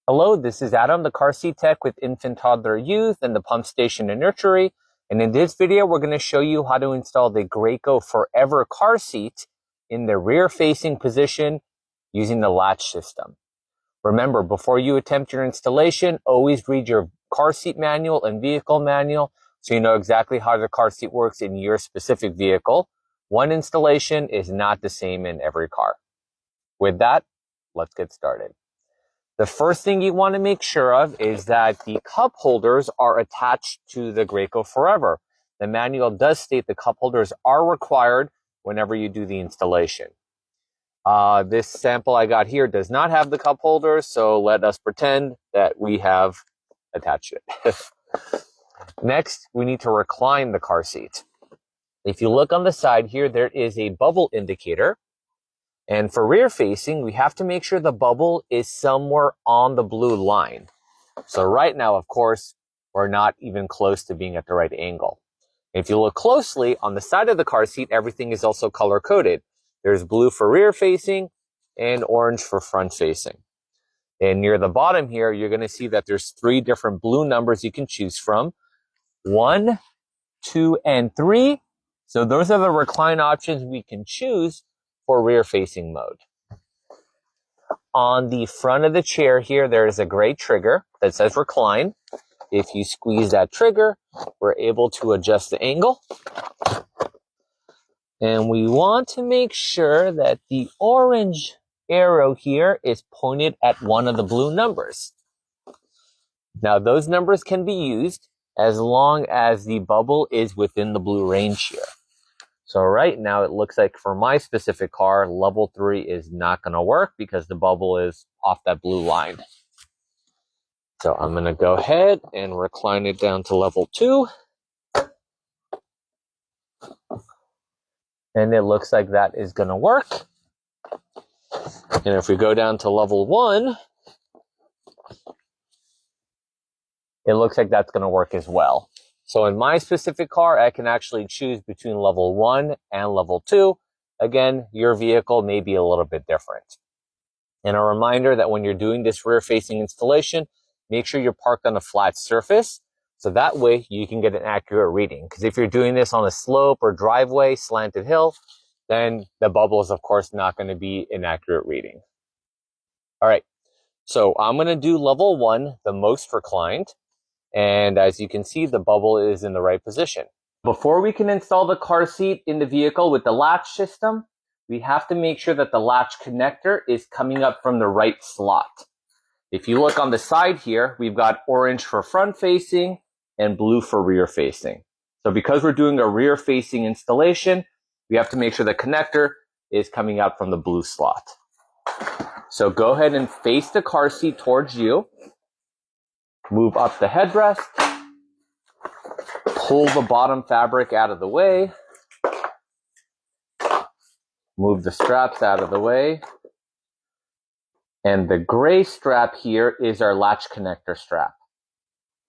Hello, this is Adam, the car seat tech with infant, toddler, youth, and the pump station and nursery. And in this video, we're going to show you how to install the Graco 4Ever car seat in the rear-facing position using the latch system. Remember, before you attempt your installation, always read your car seat manual and vehicle manual so you know exactly how the car seat works in your specific vehicle. One installation is not the same in every car. With that, let's get started. The first thing you want to make sure of is that the cup holders are attached to the Graco 4Ever. The manual does state the cup holders are required whenever you do the installation. This sample I got here does not have the cup holders, so let us pretend that we have attached it. Next, we need to recline the car seat. If you look on the side here, there is a bubble indicator. And for rear facing, we have to make sure the bubble is somewhere on the blue line. So right now, of course, we're not even close to being at the right angle. If you look closely on the side of the car seat, everything is also color coded. There's blue for rear facing and orange for front facing. And near the bottom here, you're going to see that there's 3 different blue numbers you can choose from. 1, 2, and 3. So those are the recline options we can choose for rear-facing mode. On the front of the chair here, there is a gray trigger that says recline. If you squeeze that trigger, we're able to adjust the angle. And we want to make sure that the orange arrow here is pointed at one of the blue numbers. Now, those numbers can be used as long as the bubble is within the blue range here. So right now, it looks like for my specific car, level 3 is not going to work because the bubble is off that blue line. So I'm going to go ahead and recline it down to level 2. And it looks like that is going to work. And if we go down to level 1, it looks like that's going to work as well. So in my specific car, I can actually choose between level 1 and level 2. Again, your vehicle may be a little bit different. And a reminder that when you're doing this rear-facing installation, make sure you're parked on a flat surface. So that way you can get an accurate reading. Because if you're doing this on a slope or driveway, slanted hill, then the bubble is, of course, not going to be an accurate reading. All right. So I'm going to do level 1, the most reclined. And as you can see, the bubble is in the right position. Before we can install the car seat in the vehicle with the latch system, we have to make sure that the latch connector is coming up from the right slot. If you look on the side here, we've got orange for front facing and blue for rear facing. So because we're doing a rear facing installation, we have to make sure the connector is coming out from the blue slot. So go ahead and face the car seat towards you. Move up the headrest, pull the bottom fabric out of the way, move the straps out of the way, and the gray strap here is our latch connector strap.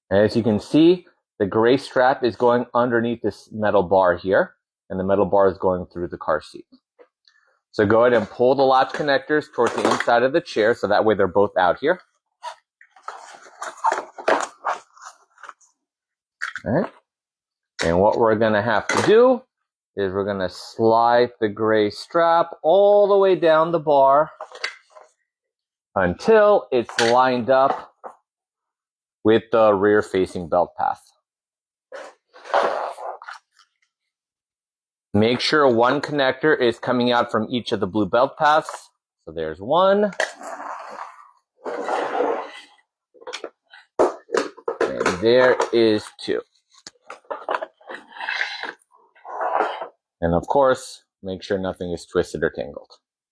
And as you can see, the gray strap is going underneath this metal bar here, and the metal bar is going through the car seat. So go ahead and pull the latch connectors towards the inside of the chair, so that way they're both out here. All right. And what we're going to have to do is we're going to slide the gray strap all the way down the bar until it's lined up with the rear-facing belt path. Make sure one connector is coming out from each of the blue belt paths. So there's one. And there is 2. And of course, make sure nothing is twisted or tangled.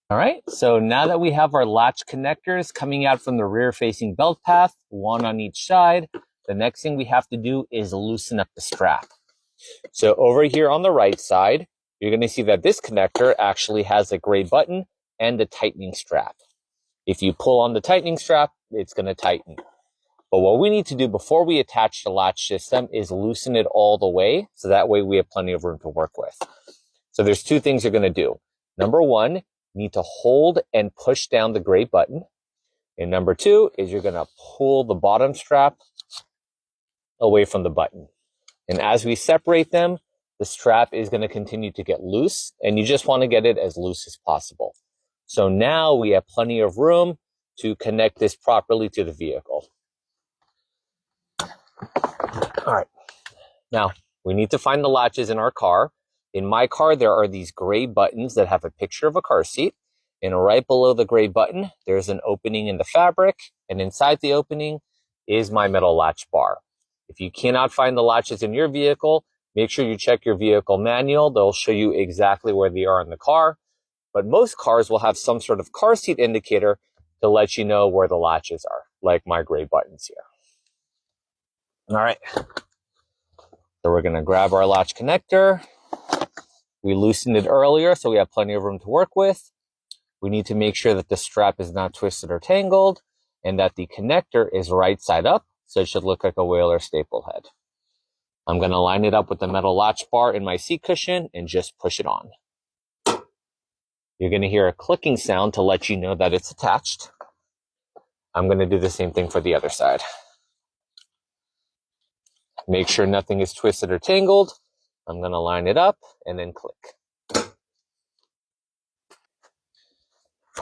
All right, so now that we have our latch connectors coming out from the rear-facing belt path, one on each side, the next thing we have to do is loosen up the strap. So over here on the right side, you're going to see that this connector actually has a gray button and a tightening strap. If you pull on the tightening strap, it's going to tighten. But what we need to do before we attach the latch system is loosen it all the way, so that way we have plenty of room to work with. So there's 2 things you're going to do. Number 1, you need to hold and push down the gray button. And number two is you're going to pull the bottom strap away from the button. And as we separate them, the strap is going to continue to get loose, and you just want to get it as loose as possible. So now we have plenty of room to connect this properly to the vehicle. All right. Now, we need to find the latches in our car. In my car, there are these gray buttons that have a picture of a car seat. And right below the gray button, there's an opening in the fabric. And inside the opening is my metal latch bar. If you cannot find the latches in your vehicle, make sure you check your vehicle manual. They'll show you exactly where they are in the car. But most cars will have some sort of car seat indicator to let you know where the latches are, like my gray buttons here. All right. So we're going to grab our latch connector. We loosened it earlier, so we have plenty of room to work with. We need to make sure that the strap is not twisted or tangled and that the connector is right side up, so it should look like a whale or staple head. I'm going to line it up with the metal latch bar in my seat cushion and just push it on. You're going to hear a clicking sound to let you know that it's attached. I'm going to do the same thing for the other side. Make sure nothing is twisted or tangled. I'm going to line it up and then click.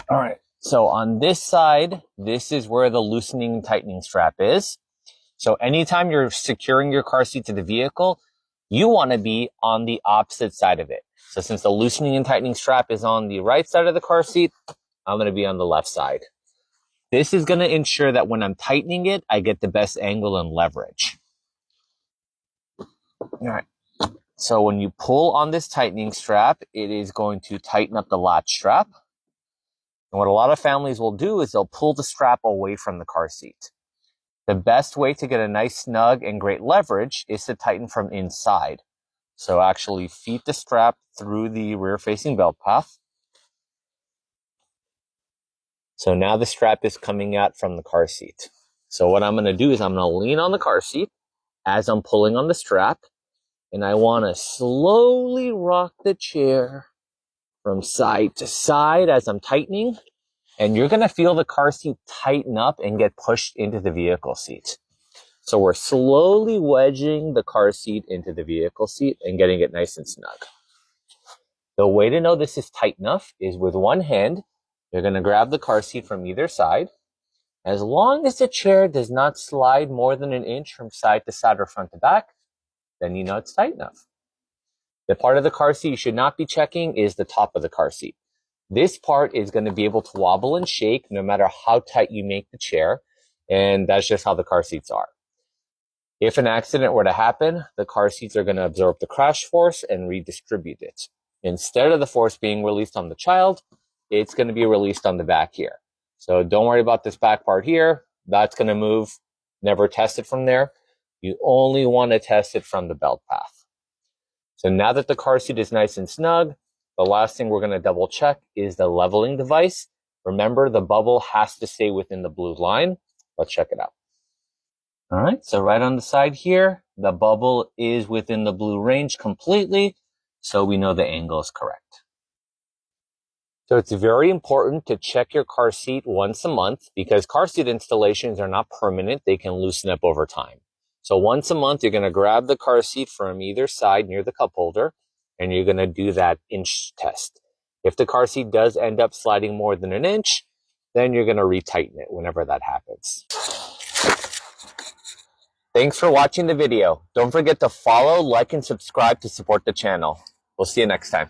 All right. So on this side, this is where the loosening and tightening strap is. So anytime you're securing your car seat to the vehicle, you want to be on the opposite side of it. So since the loosening and tightening strap is on the right side of the car seat, I'm going to be on the left side. This is going to ensure that when I'm tightening it, I get the best angle and leverage. All right. So when you pull on this tightening strap, it is going to tighten up the latch strap. And what a lot of families will do is they'll pull the strap away from the car seat. The best way to get a nice snug and great leverage is to tighten from inside. So actually feed the strap through the rear-facing belt path. So now the strap is coming out from the car seat. So what I'm going to do is I'm going to lean on the car seat as I'm pulling on the strap. And I want to slowly rock the chair from side to side as I'm tightening. And you're going to feel the car seat tighten up and get pushed into the vehicle seat. So we're slowly wedging the car seat into the vehicle seat and getting it nice and snug. The way to know this is tight enough is with one hand, you're going to grab the car seat from either side. As long as the chair does not slide more than an inch from side to side or front to back, then you know it's tight enough. The part of the car seat you should not be checking is the top of the car seat. This part is going to be able to wobble and shake no matter how tight you make the chair, and that's just how the car seats are. If an accident were to happen, the car seats are going to absorb the crash force and redistribute it. Instead of the force being released on the child, it's going to be released on the back here. So don't worry about this back part here. That's going to move. Never test it from there. You only want to test it from the belt path. So now that the car seat is nice and snug, the last thing we're going to double check is the leveling device. Remember, the bubble has to stay within the blue line. Let's check it out. All right, so right on the side here, the bubble is within the blue range completely, so we know the angle is correct. So it's very important to check your car seat once a month because car seat installations are not permanent. They can loosen up over time. So once a month, you're going to grab the car seat from either side near the cup holder, and you're going to do that inch test. If the car seat does end up sliding more than an inch, then you're going to retighten it whenever that happens. Thanks for watching the video. Don't forget to follow, like, and subscribe to support the channel. We'll see you next time.